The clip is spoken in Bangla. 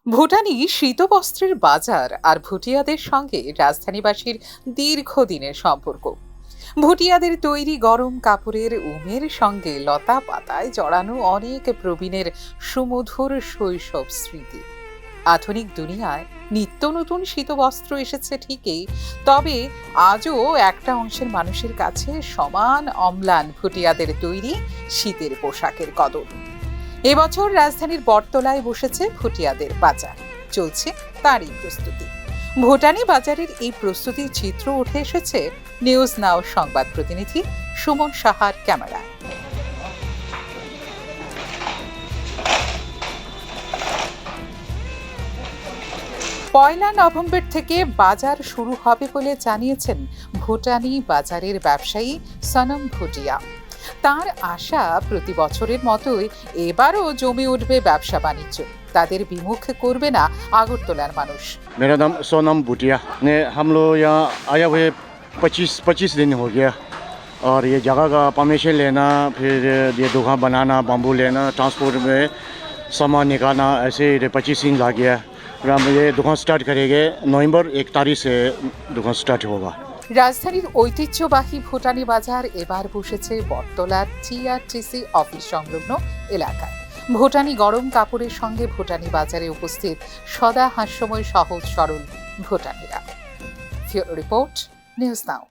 ভুটানি শীতবস্ত্রের বাজার আর ভুটিয়াদের সঙ্গে রাজধানীবাসীর দীর্ঘদিনের সম্পর্ক। ভুটিয়াদের তৈরি গরম কাপড়ের উমের সঙ্গে লতা পাতায় জড়ানো অনেক প্রবীণের সুমধুর শৈশব স্মৃতি। আধুনিক দুনিয়ায় নিত্য নতুন শীতবস্ত্র এসেছে ঠিকই, তবে আজও একটা অংশের মানুষের কাছে সমান অম্লান ভুটিয়াদের তৈরি শীতের পোশাকের কদর। এবছর রাজধানীর বটতলায় বসেছে ভুটিয়াদের বাজার, চলছে তারই প্রস্তুতি। ভুটানি বাজারের এই প্রস্তুতির চিত্র উঠে এসেছে নিউজ নাও সংবাদ প্রতিনিধি সুমন সাহার ক্যামেরায়। পয়লা নভেম্বর থেকে বাজার শুরু হবে বলে জানিয়েছেন ভুটানি বাজারের ব্যবসায়ী সনম ভুটিয়া। তার আশা, প্রতি বছরের মতোই এবারও জমে উঠবে ব্যবসা বাণিজ্য, তাদের বিমুখ করবে না আগরতলার মানুষ। मेरा नाम सोनम भूटिया ने हम लोग यहाँ आया हुए 25 दिन हो गया और ये जगह का परमिशन लेना, फिर ये दुकान बनाना, बाम्बू लेना, ट्रांसपोर्ट में सामान निकालना, ऐसे 25 दिन लग गया। फिर हम ये दुकान स्टार्ट करेंगे नवंबर 1 तारीख से दुकान स्टार्ट होगा। রাজধানীর ঐতিহ্যবাহী ভুটানি বাজার এবার বসেছে বটতলার টিআরটিসি অফিস সংলগ্ন এলাকায়। ভুটানি গরম কাপড়ের সঙ্গে ভুটানি বাজারে উপস্থিত সদা হাস্যময় সহজ সরল ভুটানিরা। Report news now.